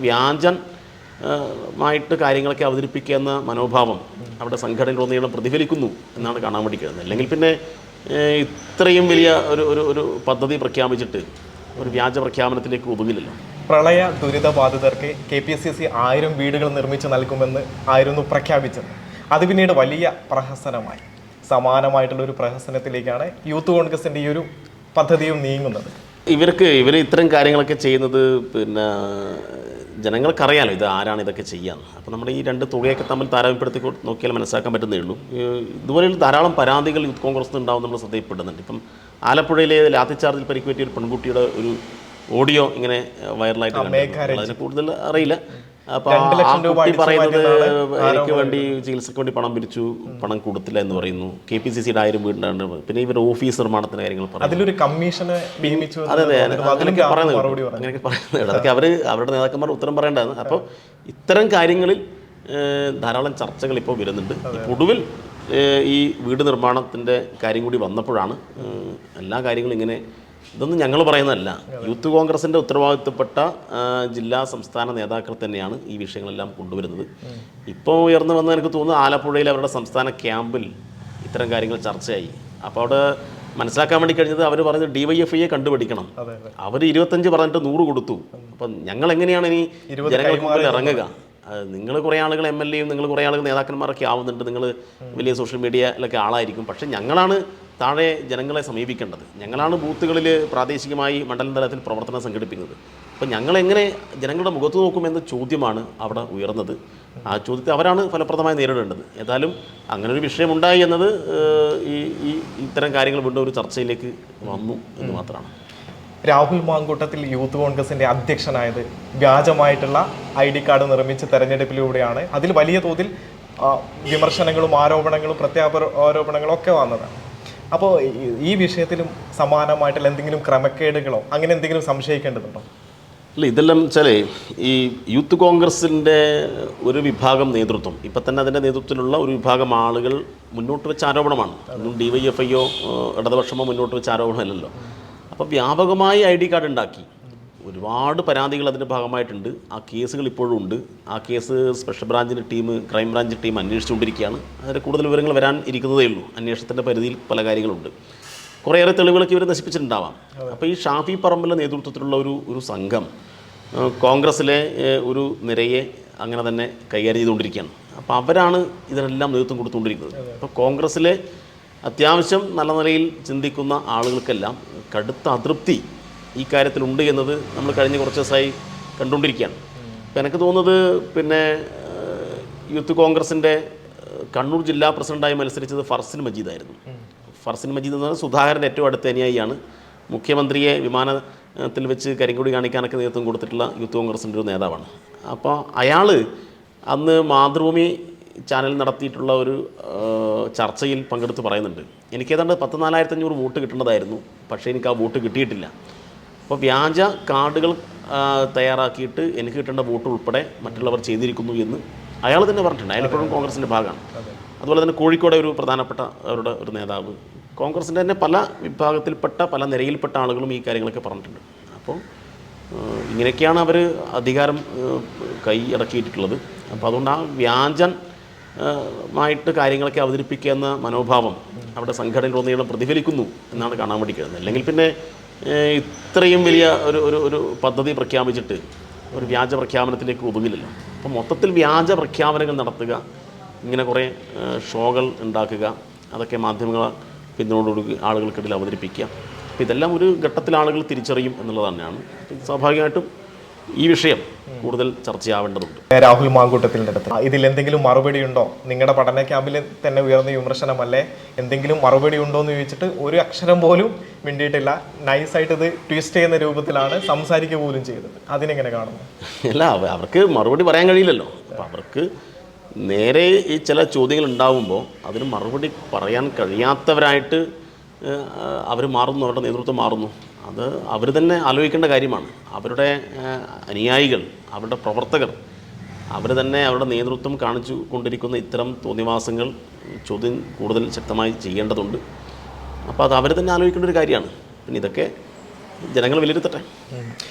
വ്യാജമായിട്ട് കാര്യങ്ങളൊക്കെ അവതരിപ്പിക്കുക എന്ന മനോഭാവം അവിടെ സംഘടനയിലുടനീളം പ്രതിഫലിക്കുന്നു എന്നാണ് കാണാൻ വേണ്ടി കഴിയുന്നത്. അല്ലെങ്കിൽ പിന്നെ ഇത്രയും വലിയ ഒരു പദ്ധതി പ്രഖ്യാപിച്ചിട്ട് ഒരു വ്യാജ പ്രഖ്യാപനത്തിലേക്ക് ഒതുങ്ങില്ലല്ലോ. പ്രളയ ദുരിതബാധിതർക്ക് KPCC 1000 വീടുകൾ നിർമ്മിച്ച് നൽകുമെന്ന് ആയിരുന്നു പ്രഖ്യാപിച്ചത്. അത് പിന്നീട് വലിയ പ്രഹസനമായി. സമാനമായിട്ടുള്ള ഒരു പ്രഹസനത്തിലേക്കാണ് യൂത്ത് കോൺഗ്രസിൻ്റെ ഈ ഒരു പദ്ധതിയും നീങ്ങുന്നത്. ഇവർ ഇത്തരം കാര്യങ്ങളൊക്കെ ചെയ്യുന്നത് പിന്നെ ജനങ്ങൾക്കറിയാലോ ഇത് ആരാണ് ഇതൊക്കെ ചെയ്യാന്ന്. അപ്പോൾ നമ്മുടെ ഈ രണ്ട് തുകയൊക്കെ തമ്മിൽ താരതമ്യപ്പെടുത്തി നോക്കിയാൽ മനസ്സിലാക്കാൻ പറ്റുന്നേ ഉള്ളൂ. ഇതുപോലെയുള്ള ധാരാളം പരാതികൾ യൂത്ത് കോൺഗ്രസ് ഉണ്ടാവും നമ്മൾ ശ്രദ്ധയിൽപ്പെടുന്നുണ്ട്. ഇപ്പം ആലപ്പുഴയിലെ ലാത്തിച്ചാർജിൽ പരിക്കുപറ്റിയ ഒരു പെൺകുട്ടിയുടെ ഒരു ഓഡിയോ ഇങ്ങനെ വൈറലായിട്ട് അതിനെ കൂടുതൽ അറിയില്ല. അപ്പോൾ ആ കുട്ടി പറയുന്നത് എനിക്ക് വേണ്ടി ചികിത്സയ്ക്ക് വേണ്ടി പണം പിരിച്ചു, പണം കൊടുത്തില്ല എന്ന് പറയുന്നു. KPCC 1000 വീടുണ്ട്, പിന്നെ ഇവർ ഓഫീസ് നിർമ്മാണത്തിൻ്റെ കാര്യങ്ങൾ പറയുന്നു. അതെ അതെ അങ്ങനെയൊക്കെ പറയുന്നത് അതൊക്കെ അവരുടെ നേതാക്കന്മാർ ഉത്തരം പറയേണ്ടതാണ്. അപ്പോൾ ഇത്തരം കാര്യങ്ങളിൽ ധാരാളം ചർച്ചകൾ ഇപ്പോൾ വരുന്നുണ്ട്. ഒടുവിൽ ഈ വീട് നിർമ്മാണത്തിൻ്റെ കാര്യം കൂടി വന്നപ്പോഴാണ് എല്ലാ കാര്യങ്ങളും ഇങ്ങനെ. ഇതൊന്നും ഞങ്ങൾ പറയുന്നതല്ല, യൂത്ത് കോൺഗ്രസിൻ്റെ ഉത്തരവാദിത്തപ്പെട്ട ജില്ലാ സംസ്ഥാന നേതാക്കൾ തന്നെയാണ് ഈ വിഷയങ്ങളെല്ലാം കൊണ്ടുവരുന്നത്. ഇപ്പോൾ ഉയർന്നു വന്ന എനിക്ക് തോന്നുന്നു ആലപ്പുഴയിൽ അവരുടെ സംസ്ഥാന ക്യാമ്പിൽ ഇത്തരം കാര്യങ്ങൾ ചർച്ചയായി. അപ്പോൾ അവിടെ മനസ്സിലാക്കാൻ വേണ്ടി കഴിഞ്ഞത് അവർ പറഞ്ഞത് DYFIയെ കണ്ടുപിടിക്കണം. അവർ 25 പറഞ്ഞിട്ട് 100 കൊടുത്തു. അപ്പം ഞങ്ങൾ എങ്ങനെയാണ് ഇനി ജനങ്ങൾക്ക് മുമ്പിൽ ഇറങ്ങുക? നിങ്ങൾ കുറേ ആളുകൾ MLAയും നിങ്ങൾ കുറേ ആളുകൾ നേതാക്കന്മാരൊക്കെ ആവുന്നുണ്ട്, നിങ്ങൾ വലിയ സോഷ്യൽ മീഡിയയിലൊക്കെ ആളായിരിക്കും. പക്ഷേ ഞങ്ങളാണ് താഴെ ജനങ്ങളെ സമീപിക്കേണ്ടത്. ഞങ്ങളാണ് ബൂത്തുകളിൽ പ്രാദേശികമായി മണ്ഡലം തലത്തിൽ പ്രവർത്തനം സംഘടിപ്പിക്കുന്നത്. അപ്പോൾ ഞങ്ങളെങ്ങനെ ജനങ്ങളുടെ മുഖത്ത് നോക്കുമെന്ന ചോദ്യമാണ് അവിടെ ഉയർന്നത്. ആ ചോദ്യത്തെ അവരാണ് ഫലപ്രദമായി നേരിടേണ്ടത്. ഏതായാലും അങ്ങനൊരു വിഷയമുണ്ടായി എന്നത് ഇത്തരം കാര്യങ്ങൾ വീണ്ടും ഒരു ചർച്ചയിലേക്ക് വന്നു എന്ന് മാത്രമാണ്. രാഹുൽ മാങ്കൂട്ടത്തിൽ യൂത്ത് കോൺഗ്രസിൻ്റെ അധ്യക്ഷനായത് വ്യാജമായിട്ടുള്ള ID കാർഡ് നിർമ്മിച്ച് തെരഞ്ഞെടുപ്പിലൂടെയാണ്. അതിൽ വലിയ തോതിൽ വിമർശനങ്ങളും ആരോപണങ്ങളും പ്രത്യാരോപണങ്ങളും ഒക്കെ വന്നതാണ്. അപ്പോൾ ഈ വിഷയത്തിലും സമാനമായിട്ടുള്ള എന്തെങ്കിലും ക്രമക്കേടുകളോ അങ്ങനെ എന്തെങ്കിലും സംശയിക്കേണ്ടതുണ്ടോ? അല്ല, ഇതെല്ലാം വെച്ചാൽ ഈ യൂത്ത് കോൺഗ്രസിൻ്റെ ഒരു വിഭാഗം നേതൃത്വം, ഇപ്പം തന്നെ അതിൻ്റെ നേതൃത്വത്തിലുള്ള ഒരു വിഭാഗം ആളുകൾ മുന്നോട്ട് വെച്ച ആരോപണമാണ്. ഒന്നും DYFIയോ ഇടതുപക്ഷമോ മുന്നോട്ട് വെച്ച ആരോപണമല്ലല്ലോ. അപ്പോൾ വ്യാപകമായി ID കാർഡ് ഉണ്ടാക്കി ഒരുപാട് പരാതികൾ അതിൻ്റെ ഭാഗമായിട്ടുണ്ട്. ആ കേസുകൾ ഇപ്പോഴും ഉണ്ട്. ആ കേസ് സ്പെഷ്യൽ ബ്രാഞ്ചിൻ്റെ ക്രൈം ബ്രാഞ്ച് ടീം അന്വേഷിച്ചുകൊണ്ടിരിക്കുകയാണ്. അതിൻ്റെ കൂടുതൽ വിവരങ്ങൾ വരാൻ ഇരിക്കുന്നതേ ഉള്ളൂ. അന്വേഷണത്തിൻ്റെ പരിധിയിൽ പല കാര്യങ്ങളുണ്ട്. കുറേയേറെ തെളിവുകളൊക്കെ ഇവർ നശിപ്പിച്ചിട്ടുണ്ടാവാം. അപ്പോൾ ഈ ഷാഫി പറമ്പിലെ നേതൃത്വത്തിലുള്ള ഒരു സംഘം കോൺഗ്രസ്സിലെ ഒരു നിരയെ അങ്ങനെ തന്നെ കൈകാര്യം ചെയ്തുകൊണ്ടിരിക്കുകയാണ്. അപ്പോൾ അവരാണ് ഇതിനെല്ലാം നേതൃത്വം കൊടുത്തുകൊണ്ടിരിക്കുന്നത്. അപ്പോൾ കോൺഗ്രസ്സിലെ അത്യാവശ്യം നല്ല നിലയിൽ ചിന്തിക്കുന്ന ആളുകൾക്കെല്ലാം കടുത്ത അതൃപ്തി ഈ കാര്യത്തിലുണ്ട് എന്നത് നമ്മൾ കഴിഞ്ഞ കുറച്ച് ദിവസമായി കണ്ടുകൊണ്ടിരിക്കുകയാണ്. അപ്പോൾ എനിക്ക് തോന്നുന്നത് പിന്നെ യൂത്ത് കോൺഗ്രസിൻ്റെ കണ്ണൂർ ജില്ലാ പ്രസിഡൻ്റായി മത്സരിച്ചത് ഫർസിൻ മജീദായിരുന്നു. ഫർസിൻ മജീദ് എന്ന് പറഞ്ഞാൽ സുധാകരൻ്റെ ഏറ്റവും അടുത്ത അനുയായിയാണ്. മുഖ്യമന്ത്രിയെ വിമാനത്തിൽ വെച്ച് കരിങ്കൊടി കാണിക്കാനൊക്കെ നേതൃത്വം കൊടുത്തിട്ടുള്ള യൂത്ത് കോൺഗ്രസിൻ്റെ ഒരു നേതാവാണ്. അപ്പോൾ അയാൾ അന്ന് മാതൃഭൂമി ചാനൽ നടത്തിയിട്ടുള്ള ഒരു ചർച്ചയിൽ പങ്കെടുത്ത് പറയുന്നുണ്ട്, എനിക്കേതാണ്ട് 14,500 വോട്ട് കിട്ടേണ്ടതായിരുന്നു, പക്ഷേ എനിക്ക് ആ വോട്ട് കിട്ടിയിട്ടില്ല. അപ്പോൾ വ്യാജ കാർഡുകൾ തയ്യാറാക്കിയിട്ട് എനിക്ക് കിട്ടേണ്ട വോട്ട് ഉൾപ്പെടെ മറ്റുള്ളവർ ചെയ്തിരിക്കുന്നു എന്ന് അയാൾ തന്നെ പറഞ്ഞിട്ടുണ്ട്. അയാളിപ്പോഴും കോൺഗ്രസിൻ്റെ ഭാഗമാണ്. അതുപോലെ തന്നെ കോഴിക്കോടെ ഒരു പ്രധാനപ്പെട്ട അവരുടെ ഒരു നേതാവ്, കോൺഗ്രസിൻ്റെ തന്നെ പല വിഭാഗത്തിൽപ്പെട്ട പല നിരയിൽപ്പെട്ട ആളുകളും ഈ കാര്യങ്ങളൊക്കെ പറഞ്ഞിട്ടുണ്ട്. അപ്പോൾ ഇങ്ങനെയൊക്കെയാണ് അവർ അധികാരം കൈയടക്കിയിട്ടുള്ളത്. അപ്പോൾ അതുകൊണ്ട് ആ വ്യാജമായിട്ട് കാര്യങ്ങളൊക്കെ അവതരിപ്പിക്കുക എന്ന മനോഭാവം അവിടെ സംഘടനയിലുടനീളം പ്രതിഫലിക്കുന്നു എന്നാണ് കാണാൻ വേണ്ടി കഴിയുന്നത്. അല്ലെങ്കിൽ പിന്നെ ഇത്രയും വലിയ ഒരു പദ്ധതി പ്രഖ്യാപിച്ചിട്ട് ഒരു വ്യാജ പ്രഖ്യാപനത്തിലേക്ക് ഒതുങ്ങില്ലല്ലോ. അപ്പോൾ മൊത്തത്തിൽ വ്യാജ പ്രഖ്യാപനങ്ങൾ നടത്തുക, ഇങ്ങനെ കുറേ ഷോകൾ ഉണ്ടാക്കുക, അതൊക്കെ മാധ്യമങ്ങൾ പിന്തുണയോടുകൂടി ആളുകൾക്കിടയിൽ അവതരിപ്പിക്കുക. അപ്പോൾ ഇതെല്ലാം ഒരു ഘട്ടത്തിൽ ആളുകൾ തിരിച്ചറിയും എന്നുള്ളത് തന്നെയാണ്. സ്വാഭാവികമായിട്ടും ഈ വിഷയം കൂടുതൽ ചർച്ചയാവേണ്ടതുണ്ട്. രാഹുൽ മാങ്കൂട്ടത്തിൻ്റെ അടുത്ത് ഇതിൽ എന്തെങ്കിലും മറുപടി ഉണ്ടോ? നിങ്ങളുടെ പഠന ക്യാമ്പിൽ തന്നെ ഉയർന്ന വിമർശനമല്ലേ, എന്തെങ്കിലും മറുപടി ഉണ്ടോ എന്ന് ചോദിച്ചിട്ട് ഒരു അക്ഷരം പോലും മിണ്ടിയിട്ടില്ല. നൈസായിട്ട് ഇത് ട്വിസ്റ്റ് ചെയ്യുന്ന രൂപത്തിലാണ് സംസാരിക്കുക പോലും ചെയ്തത്. അതിനെങ്ങനെ കാണുന്നു? അല്ല, അവർക്ക് മറുപടി പറയാൻ കഴിയില്ലല്ലോ. അപ്പോൾ അവർക്ക് നേരെ ഈ ചില ചോദ്യങ്ങൾ ഉണ്ടാവുമ്പോൾ അതിന് മറുപടി പറയാൻ കഴിയാത്തവരായിട്ട് അവർ മാറുന്നു, അവരുടെ നേതൃത്വം മാറുന്നു. അത് അവർ തന്നെ ആലോചിക്കേണ്ട കാര്യമാണ്. അവരുടെ അനുയായികൾ, അവരുടെ പ്രവർത്തകർ, അവർ തന്നെ അവരുടെ നേതൃത്വം കാണിച്ചു കൊണ്ടിരിക്കുന്ന ഇത്തരം തോന്നിവാസങ്ങൾ ചോദ്യം കൂടുതൽ ശക്തമായി ചെയ്യേണ്ടതുണ്ട്. അപ്പോൾ അത് അവർ തന്നെ ആലോചിക്കേണ്ട ഒരു കാര്യമാണ്. പിന്നെ ഇതൊക്കെ ജനങ്ങൾ വിലയിരുത്തട്ടെ.